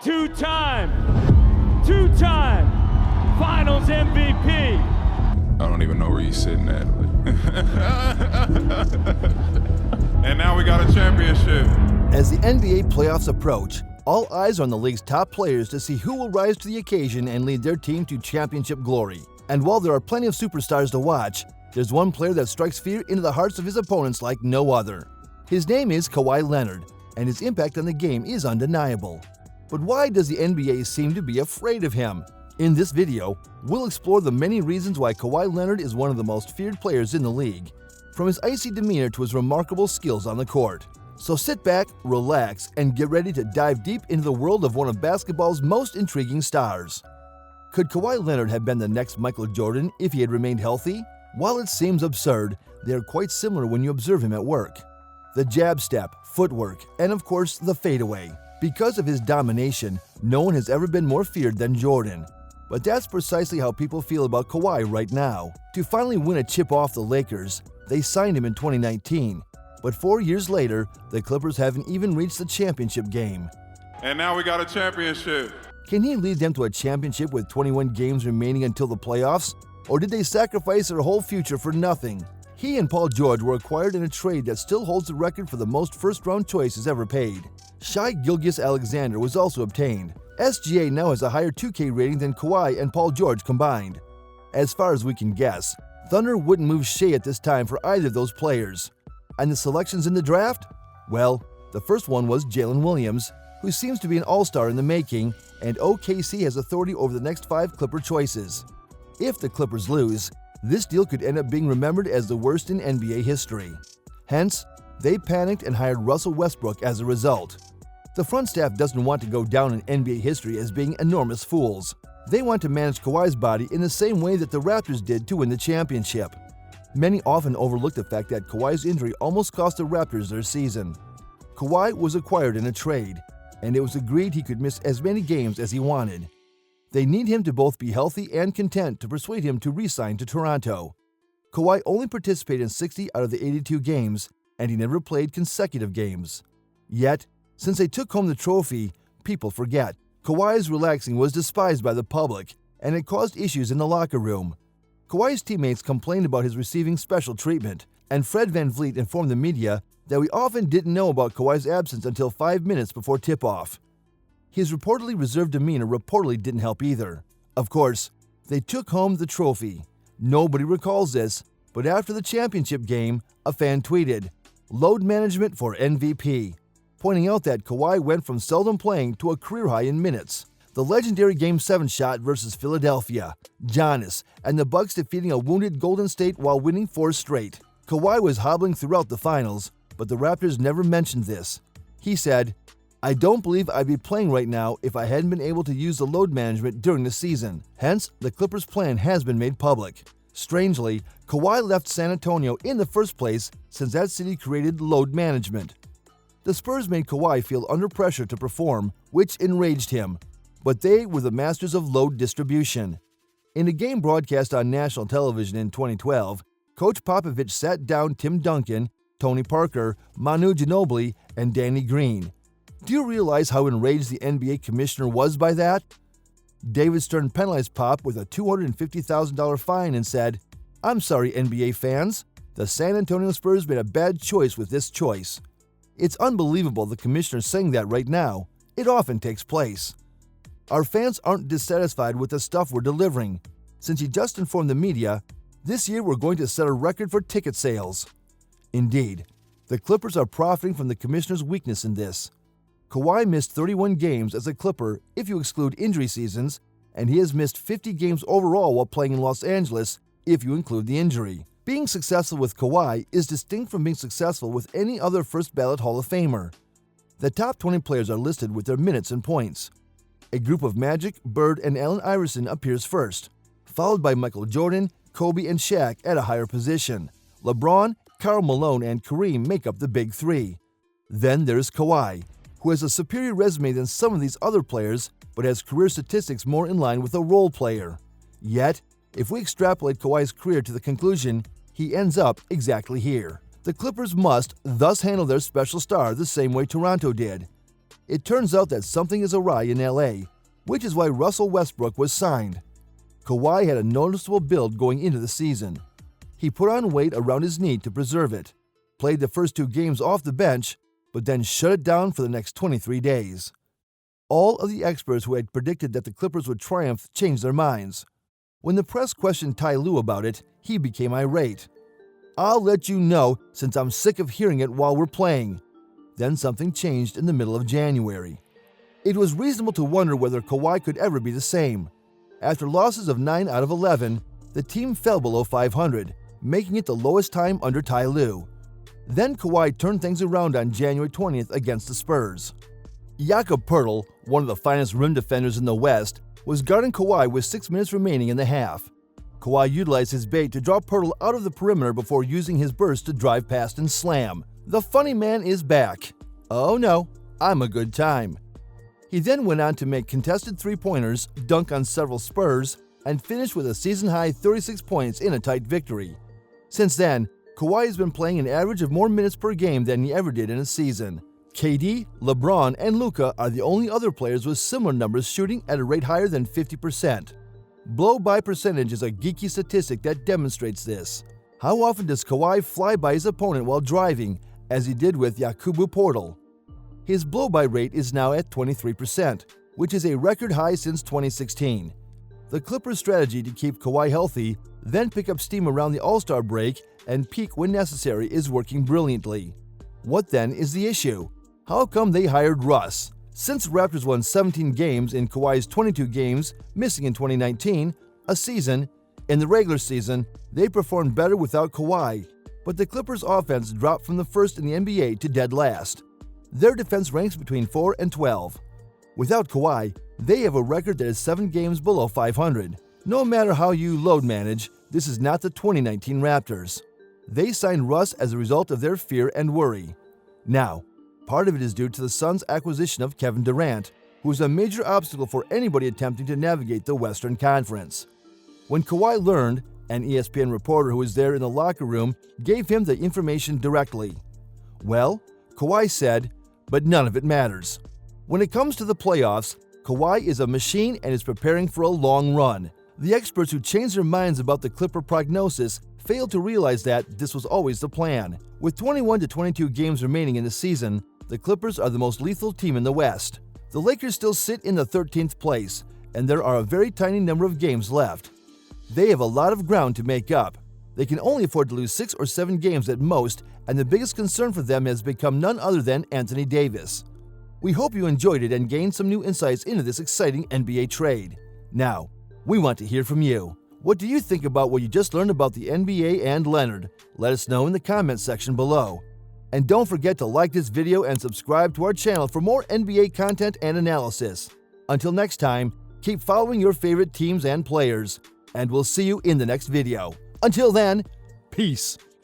two-time Finals MVP. I don't even know where he's sitting at. And now we got a championship. As the NBA playoffs approach, all eyes are on the league's top players to see who will rise to the occasion and lead their team to championship glory. And while there are plenty of superstars to watch, there's one player that strikes fear into the hearts of his opponents like no other. His name is Kawhi Leonard, and his impact on the game is undeniable. But why does the NBA seem to be afraid of him? In this video, we'll explore the many reasons why Kawhi Leonard is one of the most feared players in the league, from his icy demeanor to his remarkable skills on the court. So sit back, relax, and get ready to dive deep into the world of one of basketball's most intriguing stars. Could Kawhi Leonard have been the next Michael Jordan if he had remained healthy? While it seems absurd, they are quite similar when you observe him at work. The jab step, footwork, and of course the fadeaway. Because of his domination, no one has ever been more feared than Jordan. But that's precisely how people feel about Kawhi right now. To finally win a chip off the Lakers, they signed him in 2019. But 4 years later, the Clippers haven't even reached the championship game. And now we got a championship. Can he lead them to a championship with 21 games remaining until the playoffs? Or did they sacrifice their whole future for nothing? He and Paul George were acquired in a trade that still holds the record for the most first-round choices ever paid. Shai Gilgeous-Alexander was also obtained. SGA now has a higher 2K rating than Kawhi and Paul George combined. As far as we can guess, Thunder wouldn't move Shai at this time for either of those players. And the selections in the draft? Well, the first one was Jalen Williams, who seems to be an all-star in the making, and OKC has authority over the next 5 Clipper choices. If the Clippers lose, this deal could end up being remembered as the worst in NBA history. Hence, they panicked and hired Russell Westbrook as a result. The front staff doesn't want to go down in NBA history as being enormous fools. They want to manage Kawhi's body in the same way that the Raptors did to win the championship. Many often overlook the fact that Kawhi's injury almost cost the Raptors their season. Kawhi was acquired in a trade, and it was agreed he could miss as many games as he wanted. They need him to both be healthy and content to persuade him to re-sign to Toronto. Kawhi only participated in 60 out of the 82 games, and he never played consecutive games. Yet, since they took home the trophy, people forget. Kawhi's relaxing was despised by the public, and it caused issues in the locker room. Kawhi's teammates complained about his receiving special treatment, and Fred VanVleet informed the media that we often didn't know about Kawhi's absence until 5 minutes before tip-off. His reportedly reserved demeanor reportedly didn't help either. Of course, they took home the trophy. Nobody recalls this, but after the championship game, a fan tweeted, "Load management for MVP," pointing out that Kawhi went from seldom playing to a career high in minutes. The legendary Game 7 shot versus Philadelphia, Giannis, and the Bucks defeating a wounded Golden State while winning 4 straight. Kawhi was hobbling throughout the finals, but the Raptors never mentioned this. He said, "I don't believe I'd be playing right now if I hadn't been able to use the load management during the season." Hence, the Clippers' plan has been made public. Strangely, Kawhi left San Antonio in the first place since that city created load management. The Spurs made Kawhi feel under pressure to perform, which enraged him, but they were the masters of load distribution. In a game broadcast on national television in 2012, Coach Popovich sat down Tim Duncan, Tony Parker, Manu Ginobili, and Danny Green. Do you realize how enraged the NBA commissioner was by that? David Stern penalized Pop with a $250,000 fine and said, "I'm sorry, NBA fans. The San Antonio Spurs made a bad choice with this choice." It's unbelievable the commissioner's saying that right now. It often takes place. Our fans aren't dissatisfied with the stuff we're delivering. Since he just informed the media, this year we're going to set a record for ticket sales. Indeed, the Clippers are profiting from the commissioner's weakness in this. Kawhi missed 31 games as a Clipper if you exclude injury seasons, and he has missed 50 games overall while playing in Los Angeles if you include the injury. Being successful with Kawhi is distinct from being successful with any other first-ballot Hall of Famer. The top 20 players are listed with their minutes and points. A group of Magic, Bird, and Allen Iverson appears first, followed by Michael Jordan, Kobe, and Shaq at a higher position. LeBron, Karl Malone, and Kareem make up the big 3. Then there's Kawhi, who has a superior resume than some of these other players, but has career statistics more in line with a role player. Yet, if we extrapolate Kawhi's career to the conclusion, he ends up exactly here. The Clippers must thus handle their special star the same way Toronto did. It turns out that something is awry in LA, which is why Russell Westbrook was signed. Kawhi had a noticeable build going into the season. He put on weight around his knee to preserve it, played the first 2 games off the bench, but then shut it down for the next 23 days. All of the experts who had predicted that the Clippers would triumph changed their minds. When the press questioned Ty Lue about it, he became irate. "I'll let you know since I'm sick of hearing it while we're playing." Then something changed in the middle of January. It was reasonable to wonder whether Kawhi could ever be the same. After losses of 9 out of 11, the team fell below 500, making it the lowest time under Ty Lue. Then Kawhi turned things around on January 20th against the Spurs. Jakob Poeltl, one of the finest rim defenders in the West, was guarding Kawhi with 6 minutes remaining in the half. Kawhi utilized his bait to draw Poeltl out of the perimeter before using his burst to drive past and slam. The funny man is back. Oh no, I'm a good time. He then went on to make contested 3-pointers, dunk on several Spurs, and finish with a season-high 36 points in a tight victory. Since then, Kawhi has been playing an average of more minutes per game than he ever did in a season. KD, LeBron, and Luka are the only other players with similar numbers shooting at a rate higher than 50%. Blow-by percentage is a geeky statistic that demonstrates this. How often does Kawhi fly by his opponent while driving, as he did with Jakob Poeltl? His blow-by rate is now at 23%, which is a record high since 2016. The Clippers' strategy to keep Kawhi healthy, then pick up steam around the All-Star break and peak when necessary is working brilliantly. What then is the issue? How come they hired Russ? Since the Raptors won 17 games in Kawhi's 22 games, missing in 2019, a season, in the regular season, they performed better without Kawhi, but the Clippers' offense dropped from the first in the NBA to dead last. Their defense ranks between 4 and 12. Without Kawhi, they have a record that is 7 games below 500. No matter how you load manage, this is not the 2019 Raptors. They signed Russ as a result of their fear and worry. Now, part of it is due to the Suns' acquisition of Kevin Durant, who is a major obstacle for anybody attempting to navigate the Western Conference. When Kawhi learned, an ESPN reporter who was there in the locker room gave him the information directly. Well, Kawhi said, but none of it matters. When it comes to the playoffs, Kawhi is a machine and is preparing for a long run. The experts who changed their minds about the Clipper prognosis failed to realize that this was always the plan. With 21 to 22 games remaining in the season, the Clippers are the most lethal team in the West. The Lakers still sit in the 13th place, and there are a very tiny number of games left. They have a lot of ground to make up. They can only afford to lose 6 or 7 games at most, and the biggest concern for them has become none other than Anthony Davis. We hope you enjoyed it and gained some new insights into this exciting NBA trade. Now, we want to hear from you. What do you think about what you just learned about the NBA and Leonard? Let us know in the comments section below. And don't forget to like this video and subscribe to our channel for more NBA content and analysis. Until next time, keep following your favorite teams and players, and we'll see you in the next video. Until then, peace.